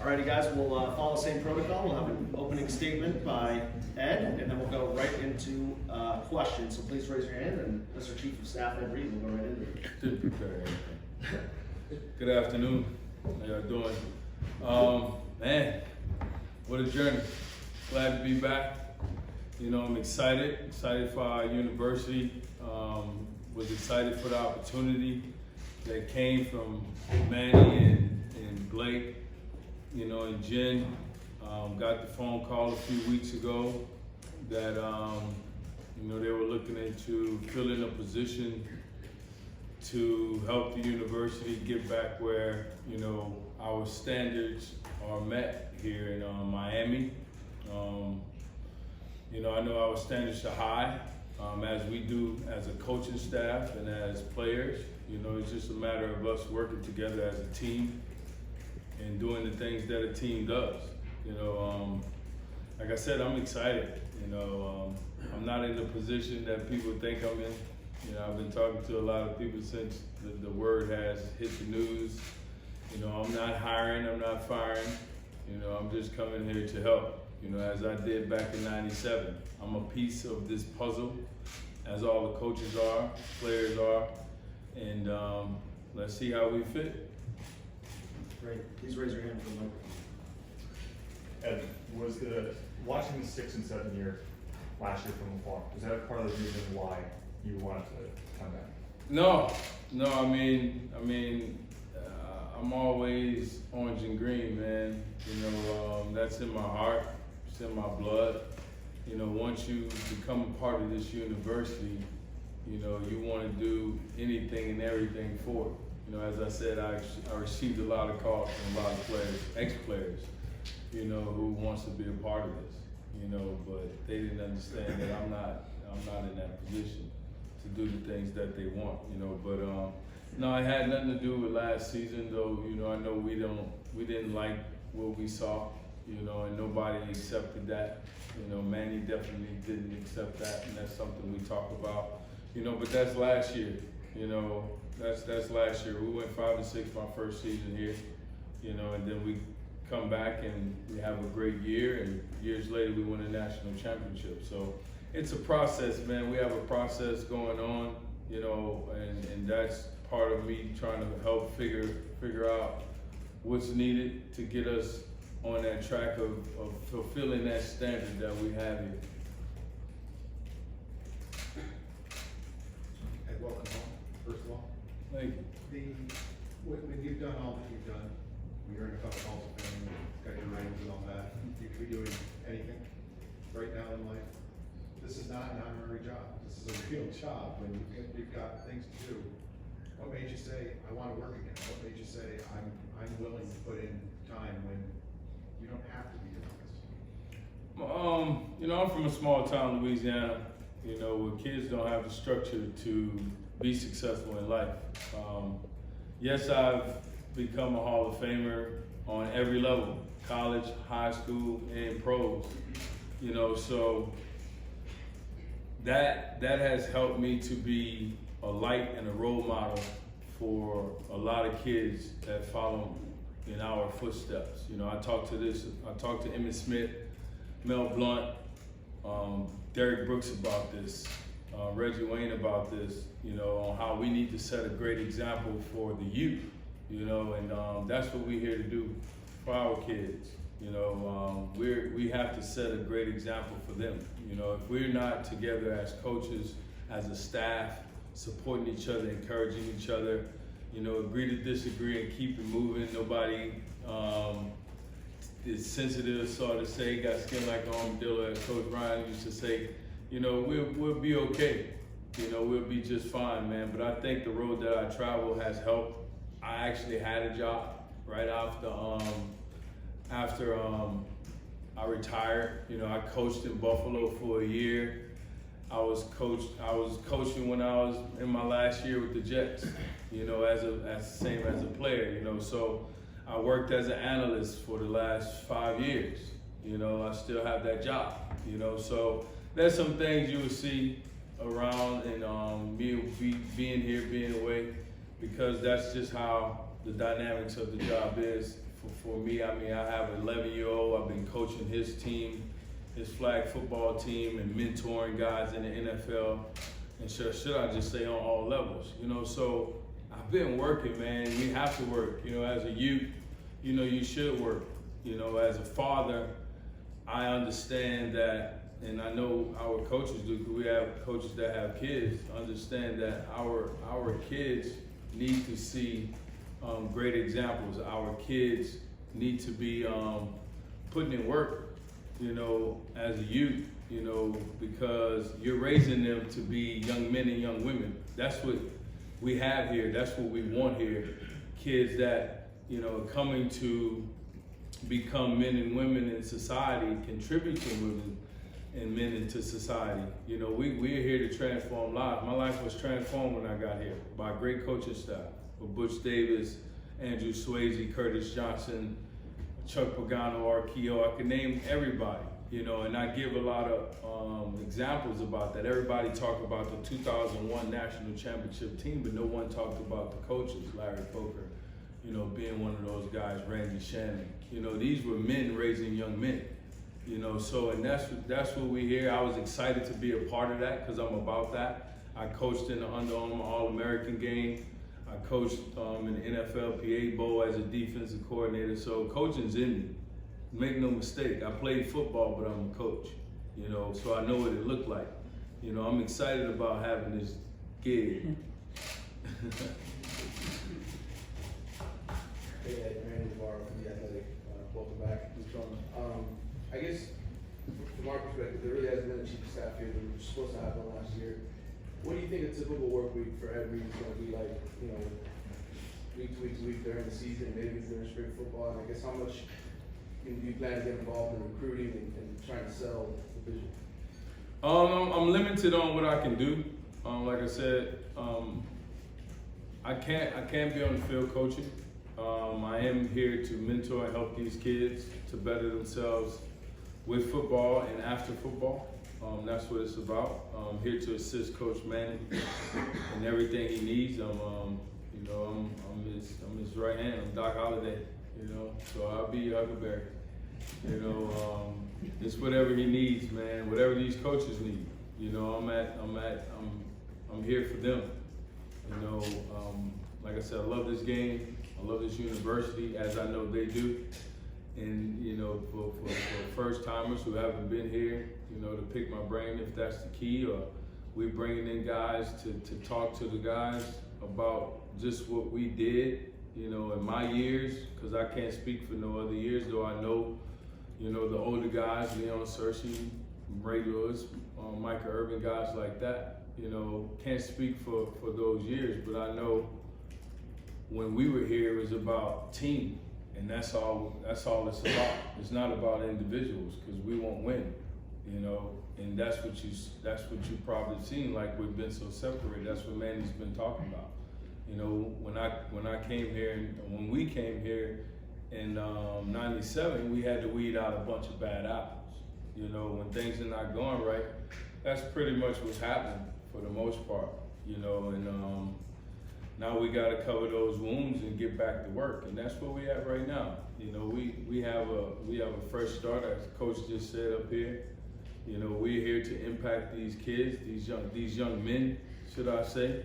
Alrighty guys, we'll follow the same protocol. We'll have an opening statement by Ed, and then we'll go right into questions. So please raise your hand, and Mr. Chief of Staff, Ed Reed, will go right into it. Didn't prepare anything. Good afternoon. How y'all doing? Man, what a journey. Glad to be back. You know, I'm excited for our university. Was excited for the opportunity that came from Manny and Blake, you know, and Jen. Got the phone call a few weeks ago that, you know, they were looking into filling a position to help the university get back where, you know, our standards are met here in Miami. You know, I know our standards are high, as we do as a coaching staff and as players. You know, it's just a matter of us working together as a team and doing the things that a team does. You know, like I said, I'm excited. You know, I'm not in the position that people think I'm in. You know, I've been talking to a lot of people since the word has hit the news. You know, I'm not hiring, I'm not firing. You know, I'm just coming here to help. You know, as I did back in '97. I'm a piece of this puzzle, as all the coaches are, players are, and let's see how we fit. Great. Please raise your hand for the microphone. Ed, was watching the 6 and 7 year last year from afar, was that part of the reason why you wanted to come back? No. I mean, I'm always orange and green, man. You know, that's in my heart. It's in my blood. You know, once you become a part of this university, you know, you want to do anything and everything for it. You know, as I said, I received a lot of calls from a lot of players, ex-players, you know, who wants to be a part of this, you know, but they didn't understand that I'm not in that position to do the things that they want, you know. But no, it had nothing to do with last season, though. You know, I know we didn't like what we saw, you know, and nobody accepted that. You know, Manny definitely didn't accept that, and that's something we talk about. You know, but that's last year. You know, that's last year. We went 5-6 my first season here. You know, and then we come back and we have a great year, and years later we win a national championship. So it's a process, man. We have a process going on. You know, and that's part of me trying to help figure out what's needed to get us on that track of fulfilling that standard that we have here. Ed, welcome home, first of all. Thank you. When you've done all that you've done, you're in a couple Halls of Fame, got your rings and all that, you could be doing anything right now in life. This is not an honorary job. This is a real job. When you've got things to do, what made you say, I want to work again? What made you say, I'm willing to put in time when you don't have to be doing this? You know, I'm from a small town, Louisiana, you know, where kids don't have the structure to be successful in life. Yes, I've become a Hall of Famer on every level, college, high school, and pros. You know, so that has helped me to be a light and a role model for a lot of kids that follow in our footsteps. You know, I talked to Emmitt Smith, Mel Blunt, Derrick Brooks about this, Reggie Wayne about this, you know, on how we need to set a great example for the youth, you know, and that's what we're here to do for our kids. You know, we have to set a great example for them. You know, if we're not together as coaches, as a staff, supporting each other, encouraging each other, you know, agree to disagree and keep it moving. Nobody is sensitive, so to say, got skin like an armadillo, as Coach Ryan used to say. You know, we'll be okay. You know, we'll be just fine, man. But I think the road that I travel has helped. I actually had a job right after I retired. You know, I coached in Buffalo for a year. I was coaching when I was in my last year with the Jets, you know, as a player, you know. So I worked as an analyst for the last 5 years. You know, I still have that job, you know. So there's some things you will see around, and me being here, being away, because that's just how the dynamics of the job is for me, I mean, I have an 11-year-old. I've been coaching his team, his flag football team, and mentoring guys in the NFL. And should I just say on all levels, you know? So I've been working, man. We have to work, you know. As a youth, you know, you should work. You know, as a father, I understand that. And I know our coaches do, because we have coaches that have kids, understand that our kids need to see great examples. Our kids need to be putting in work, you know, as a youth, you know, because you're raising them to be young men and young women. That's what we have here. That's what we want here. Kids that, you know, are coming to become men and women in society, contribute to women and men into society. You know, we're here to transform lives. My life was transformed when I got here by a great coaching staff with Butch Davis, Andrew Swayze, Curtis Johnson, Chuck Pagano, Arqueo. I can name everybody, you know, and I give a lot of examples about that. Everybody talked about the 2001 national championship team, but no one talked about the coaches, Larry Coker, you know, being one of those guys, Randy Shannon. You know, these were men raising young men. You know, so, and that's what we hear. I was excited to be a part of that because I'm about that. I coached in the Under Armour All-American game. I coached in the NFLPA Bowl as a defensive coordinator. So coaching's in me. Make no mistake. I played football, but I'm a coach. You know, so I know what it looked like. You know, I'm excited about having this gig. Hey, Randy Navarro from The Athletic. Welcome back. I guess from our perspective, there really hasn't been a chief of staff here that we were supposed to have one last year. What do you think a typical work week for Ed Reed is going to be like, you know, week to week during the season, maybe during spring football? And I guess how much do you plan to get involved in recruiting and trying to sell the vision? I'm limited on what I can do. Like I said, I can't be on the field coaching. I am here to mentor and help these kids to better themselves with football and after football. That's what it's about. I'm here to assist Coach Manning in everything he needs. I'm his right hand. I'm Doc Holliday, you know. So I'll be your Huckleberry. You know, it's whatever he needs, man. Whatever these coaches need. You know, I'm here for them. You know, like I said, I love this game. I love this university, as I know they do. And, you know, for first timers who haven't been here, you know, to pick my brain if that's the key, or we're bringing in guys to talk to the guys about just what we did, you know, in my years, because I can't speak for no other years, though I know, you know, the older guys, Leon Searcy, Ray Lewis, Micah Urban, guys like that, you know, can't speak for those years, but I know when we were here, it was about team. And that's all it's about. It's not about individuals, because we won't win, you know. And that's what you probably seen, like we've been so separated. That's what Manny's been talking about. You know, when I came here, and when we came here in '97, we had to weed out a bunch of bad apples. You know, when things are not going right, that's pretty much what's happening for the most part. You know, and now we got to cover those wounds and get back to work, and that's where we at right now. You know, we have a fresh start, as Coach just said up here. You know, we're here to impact these kids, these young men, should I say.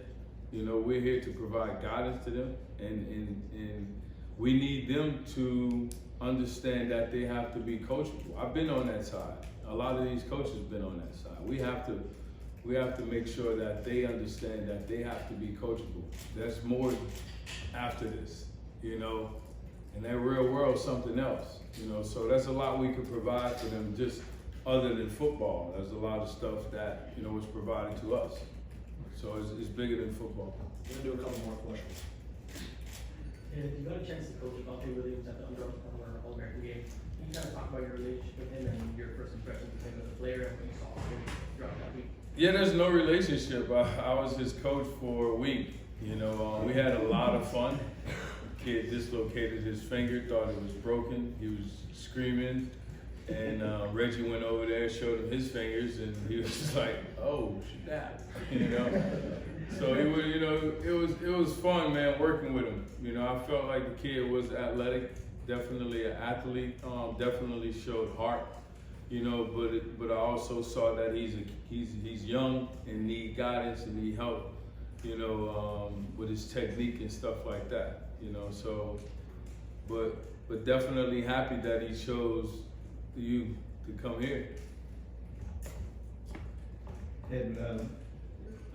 You know, we're here to provide guidance to them, and we need them to understand that they have to be coachable. I've been on that side. A lot of these coaches have been on that side. We have to make sure that they understand that they have to be coachable. There's more after this, you know, and that real world's something else, you know. So that's a lot we could provide for them, just other than football. There's a lot of stuff that, you know, was provided to us. So it's bigger than football. We're gonna do a couple more questions. And if you got a chance to coach Dante Williams at the Under Armour All-American game, can you kind of talk about your relationship with him and your first impression of him as a player and what you saw him throughout that week? Yeah, there's no relationship. I was his coach for a week. You know, we had a lot of fun. Kid dislocated his finger, thought it was broken. He was screaming, and Reggie went over there, showed him his fingers, and he was just like, "Oh, snap!" You know. So it was, you know, it was fun, man, working with him. You know, I felt like the kid was athletic, definitely an athlete, definitely showed heart, you know, but I also saw that he's young and need guidance and need help, you know, with his technique and stuff like that, you know, so, but definitely happy that he chose you to come here. And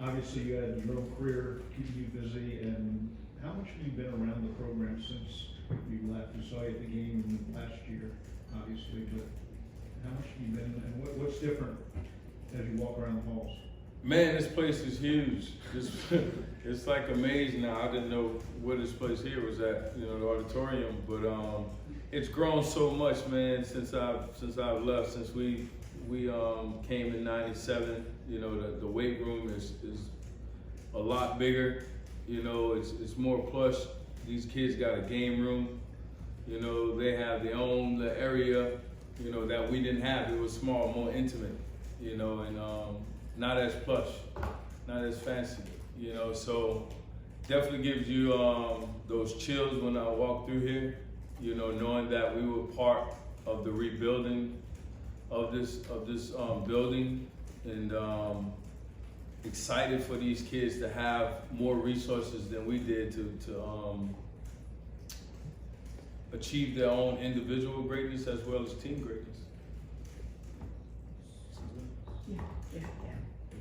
obviously you had your own career keeping you busy, and how much have you been around the program since you left? We saw you at the game last year, obviously, but how much have you been, and what's different as you walk around the halls? Man, this place is huge. It's like amazing now. I didn't know where this place here was at, you know, the auditorium, but it's grown so much, man, since I've left, since we came in '97. You know, the weight room is a lot bigger. You know, it's more plush. These kids got a game room. You know, they have their own area, you know, that we didn't have. It was small, more intimate, you know, and not as plush, not as fancy, you know, so definitely gives you those chills when I walk through here, you know, knowing that we were part of the rebuilding of this building, and excited for these kids to have more resources than we did to achieve their own individual greatness as well as team greatness. We've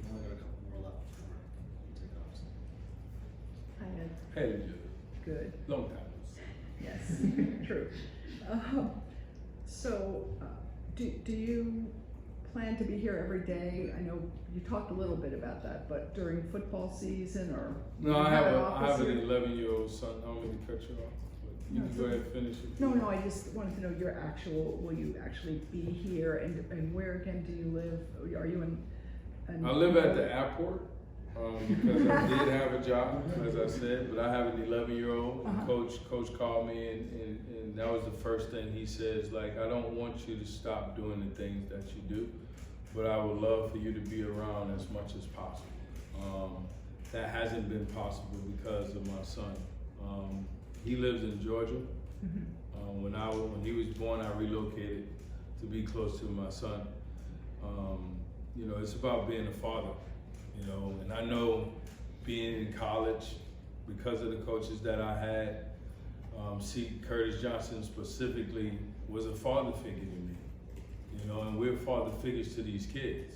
only got a couple more left before we take it off. Hi, Ed. Hey, Julie. Good. Long time. Yes, true. So, do you plan to be here every day? I know you talked a little bit about that, but during football season, or? No, do you I have an an office here? 11-year-old son. I don't mean to cut you off, but you No, can go ahead and finish it. No, I just wanted to know will you actually be here, and where again do you live? Are you in? I live at the airport because I did have a job, as I said, but I have an 11-year-old. Uh-huh. Coach called me, and that was the first thing he says, like, I don't want you to stop doing the things that you do, but I would love for you to be around as much as possible. That hasn't been possible because of my son. He lives in Georgia. Mm-hmm. When he was born, I relocated to be close to my son. You know, it's about being a father, you know, and I know being in college, because of the coaches that I had, Curtis Johnson specifically was a father figure to me, you know, and we're father figures to these kids.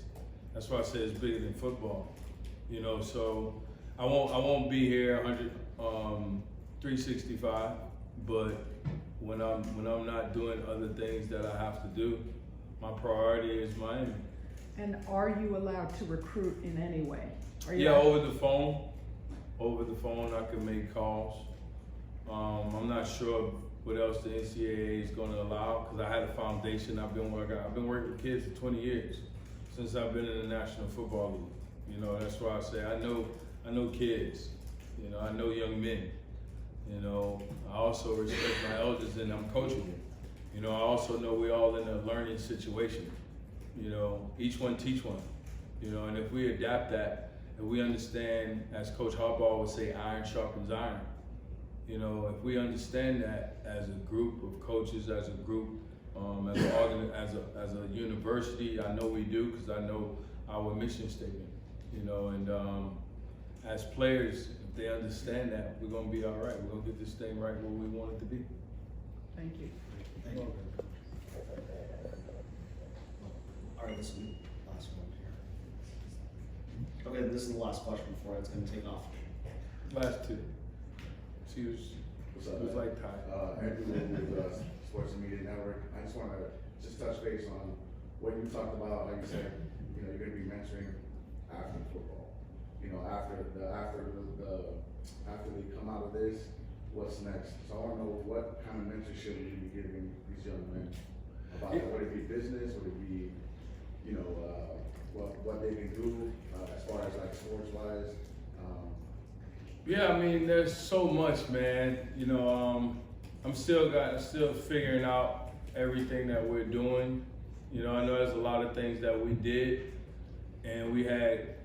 That's why I say it's bigger than football, you know, so I won't be here 365, but when I'm not doing other things that I have to do, my priority is Miami. And are you allowed to recruit in any way? Yeah, over the phone. Over the phone, I can make calls. I'm not sure what else the NCAA is going to allow, because I had a foundation. I've been working with kids for 20 years since I've been in the National Football League. You know, that's why I say I know kids. You know, I know young men. You know, I also respect my elders, and I'm coachable. You know, I also know we're all in a learning situation. You know, each one teach one. You know, and if we adapt that, and we understand, as Coach Harbaugh would say, iron sharpens iron. You know, if we understand that as a group of coaches, as a group, as a university, I know we do, because I know our mission statement. You know, and as players, if they understand that, we're gonna be all right. We're gonna get this thing right where we want it to be. Thank you. Thank you. All right, this is the last one here. Okay, this is the last question before it's gonna take off. Last two. She was like tied. Andrew with Sports and Media Network. I just want to touch base on what you talked about. Like you said, you know, you're going to be mentoring after football. You know, after they come out of this, what's next? So I want to know what kind of mentorship will you be giving these young men about would it be business, would it be, you know, what they can do as far as like sports wise. Yeah, I mean, there's so much, man. You know, I'm still figuring out everything that we're doing. You know, I know there's a lot of things that we did, and we had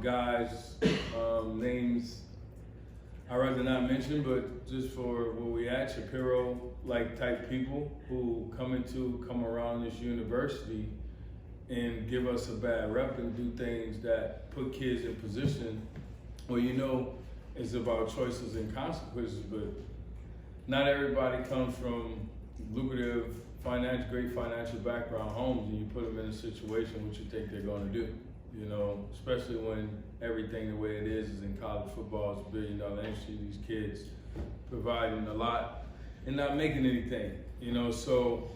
guys, names I'd rather not mention, but just for where we at, Shapiro-like type people who come around this university and give us a bad rep and do things that put kids in position where it's about choices and consequences, but not everybody comes from lucrative, great financial background homes, and you put them in a situation what you think they're going to do. Especially when everything the way it is in college football, it's a billion-dollar industry. These kids providing a lot and not making anything. So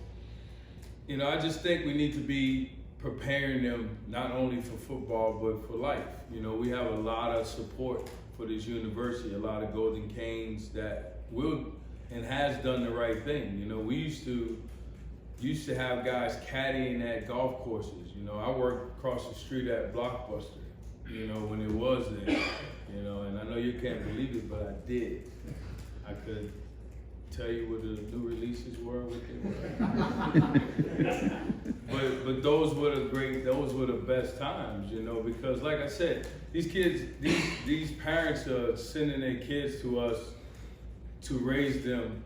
I just think we need to be preparing them not only for football but for life. We have a lot of support for this university, a lot of Golden Canes that will and has done the right thing. We used to have guys caddying at golf courses. I worked across the street at Blockbuster, when it was there, and I know you can't believe it, but I did. I could tell you what the new releases were, what they were. but those were the best times, because like I said, these kids, these parents are sending their kids to us to raise them,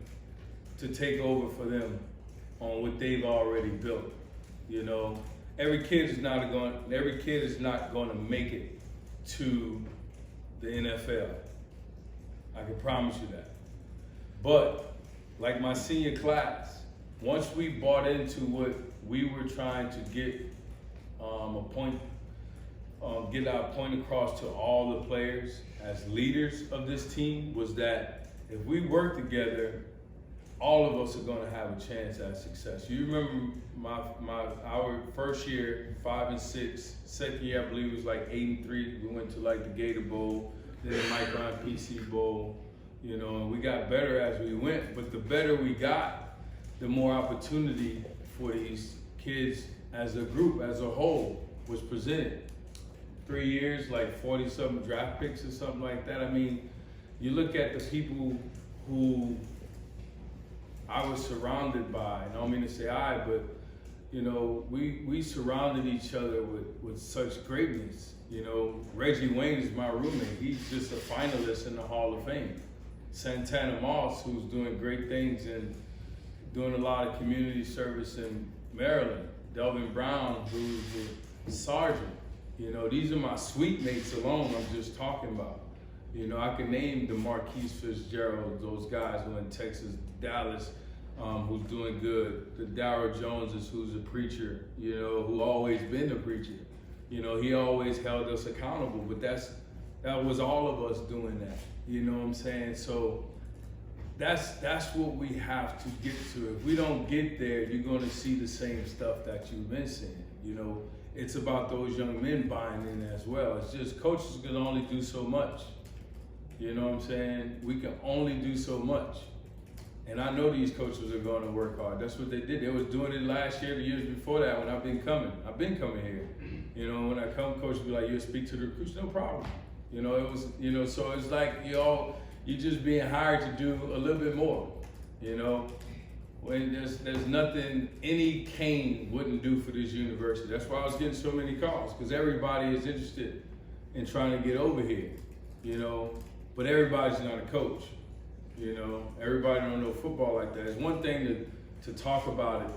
to take over for them on what they've already built. Every kid is not going to make it to the NFL. I can promise you that. But like my senior class, once we bought into what we were trying to get get our point across to all the players as leaders of this team, was that if we work together, all of us are going to have a chance at success. You remember our first year, 5-6. Second year, I believe it was like 8-3. We went to like the Gator Bowl, then the Micron PC Bowl, and we got better as we went. But the better we got, the more opportunity for these kids as a group, as a whole, was presented. 3 years, like 40-something draft picks or something like that. I mean, you look at the people who I was surrounded by, and I don't mean to say but we surrounded each other with such greatness. Reggie Wayne is my roommate. He's just a finalist in the Hall of Fame. Santana Moss, who's doing great things and doing a lot of community service in Maryland. Delvin Brown, who's the sergeant. These are my suite mates alone I'm just talking about. I can name the Marquise Fitzgerald, those guys who are in Texas, Dallas, who's doing good. The Darryl Joneses, who's a preacher, who always been a preacher. He always held us accountable, but that was all of us doing that. You know what I'm saying? So that's what we have to get to. If we don't get there, you're gonna see the same stuff that you've been seeing. It's about those young men buying in as well. It's just coaches can only do so much. You know what I'm saying? We can only do so much. And I know these coaches are going to work hard. That's what they did. They was doing it last year, the years before that when I've been coming here. When I come, coach be like, you'll speak to the recruits, no problem. It was, so it's like, you're just being hired to do a little bit more, when there's nothing any Kane wouldn't do for this university. That's why I was getting so many calls, because everybody is interested in trying to get over here, but everybody's not a coach. Everybody don't know football like that. It's one thing to talk about it,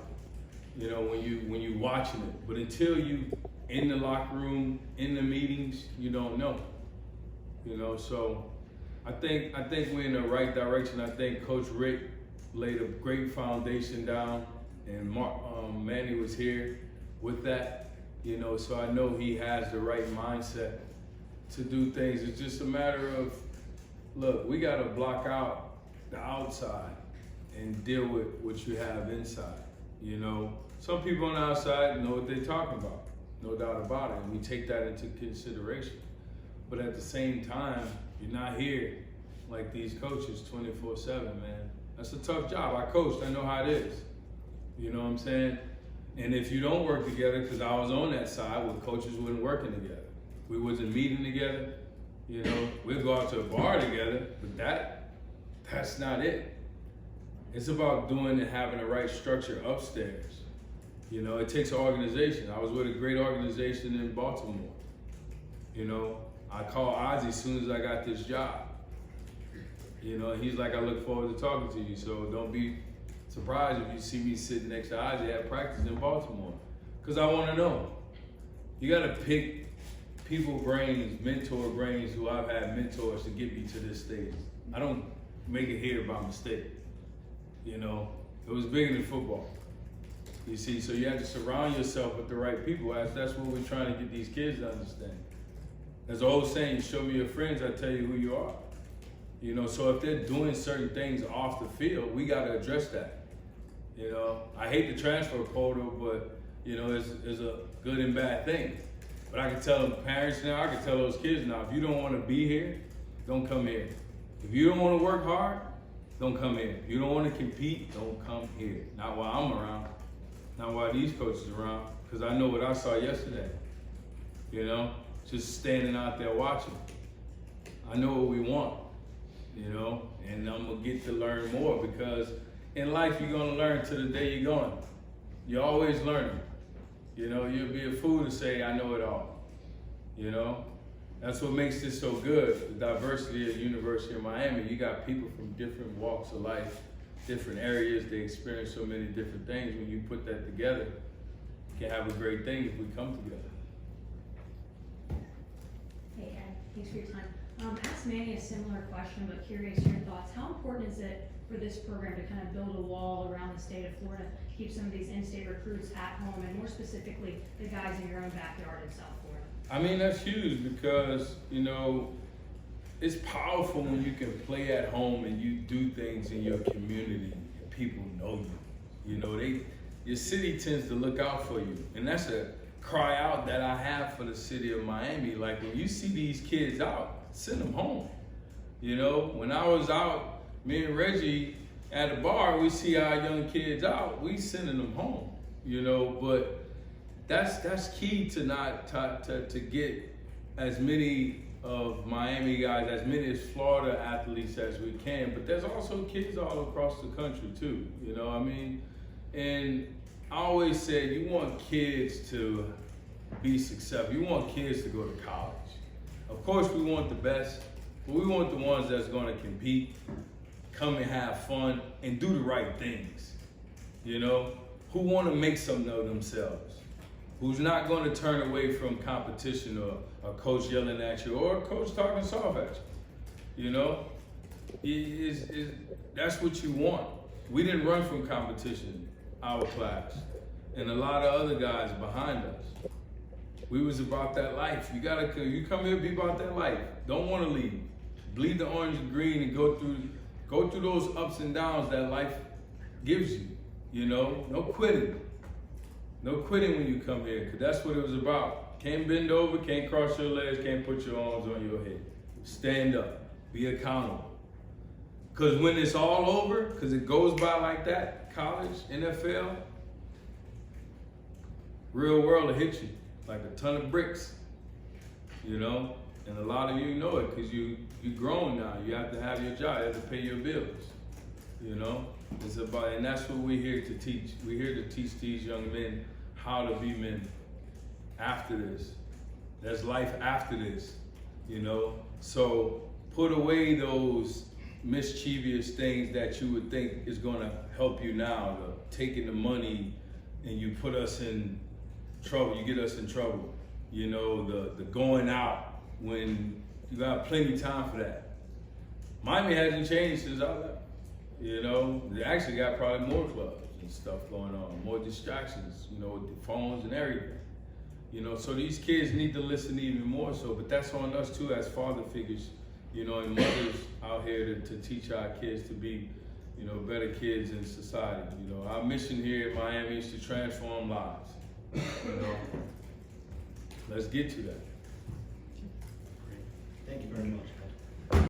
when you watching it, but until you in the locker room, in the meetings, you don't know. So I think we're in the right direction. I think Coach Rick laid a great foundation down, and Manny was here with that. So I know he has the right mindset to do things. It's just a matter of, look, we got to block out the outside and deal with what you have inside. Some people on the outside know what they're talking about, no doubt about it, and we take that into consideration. But at the same time, you're not here like these coaches 24/7, man. That's a tough job. I coached, I know how it is. You know what I'm saying? And if you don't work together, because I was on that side where coaches wasn't working together. We wasn't meeting together. We'd go out to a bar together, but that's not it. It's about doing and having the right structure upstairs. It takes an organization. I was with a great organization in Baltimore. I called Ozzie as soon as I got this job. You know, he's like, I look forward to talking to you. So don't be surprised if you see me sitting next to Ozzy at practice in Baltimore. Because I want to know. You got to pick people brains, mentor brains who I've had mentors to get me to this stage. I don't make it here by mistake. You know, it was bigger than football. You see, so you have to surround yourself with the right people. That's what we're trying to get these kids to understand. There's the old saying, show me your friends, I tell you who you are. You know, so if they're doing certain things off the field, we got to address that. You know, I hate the transfer portal, but, you know, it's a good and bad thing. But I can tell them parents now, I can tell those kids now, if you don't want to be here, don't come here. If you don't want to work hard, don't come here. If you don't want to compete, don't come here. Not while I'm around, not while these coaches are around, because I know what I saw yesterday. You know, just standing out there watching. I know what we want, you know, and I'm going to get to learn more, because in life you're going to learn to the day you're going. You're always learning. You know, you'll be a fool to say, I know it all. You know, that's what makes this so good, the diversity of the University of Miami. You got people from different walks of life, different areas, they experience so many different things. When you put that together, you can have a great thing if we come together. Hey Ed, thanks for your time. Ask Manny a similar question, but curious your thoughts. How important is it for this program to kind of build a wall around the state of Florida, keep some of these in-state recruits at home, and more specifically, the guys in your own backyard in South Florida? I mean, that's huge because, you know, it's powerful when you can play at home and you do things in your community and people know you. You know, your city tends to look out for you. And that's a cry out that I have for the city of Miami. Like, when you see these kids out, send them home. You know, when I was out, me and Reggie at the bar, we see our young kids out, we sending them home, you know, but that's key to not to get as many of Miami guys, as many as Florida athletes as we can, but there's also kids all across the country too, you know, I mean, and I always said you want kids to be successful, you want kids to go to college. Of course we want the best, but we want the ones that's gonna compete, come and have fun, and do the right things, you know? Who wanna make something of themselves? Who's not gonna turn away from competition or a coach yelling at you or a coach talking soft at you, you know? That's what you want. We didn't run from competition, our class, and a lot of other guys behind us. We was about that life. You come here, be about that life. Don't wanna leave. Bleed the orange and green and go through those ups and downs that life gives you, you know? No quitting. No quitting when you come here, because that's what it was about. Can't bend over, can't cross your legs, can't put your arms on your head. Stand up, be accountable. Because when it's all over, because it goes by like that, college, NFL, real world will hit you like a ton of bricks, you know? And a lot of you know it because you're grown now. You have to have your job, you have to pay your bills, you know? It's about, and that's what we're here to teach. We're here to teach these young men how to be men after this. There's life after this, you know? So put away those mischievous things that you would think is gonna help you now, the taking the money and you put us in trouble, you get us in trouble. You know, the going out when you got plenty of time for that. Miami hasn't changed since I left. You know, they actually got probably more clubs and stuff going on, more distractions, you know, with the phones and everything. You know, so these kids need to listen even more so, but that's on us too as father figures, you know, and mothers out here to teach our kids to be, you know, better kids in society. You know, our mission here at Miami is to transform lives. You know, let's get to that. Thank you very much.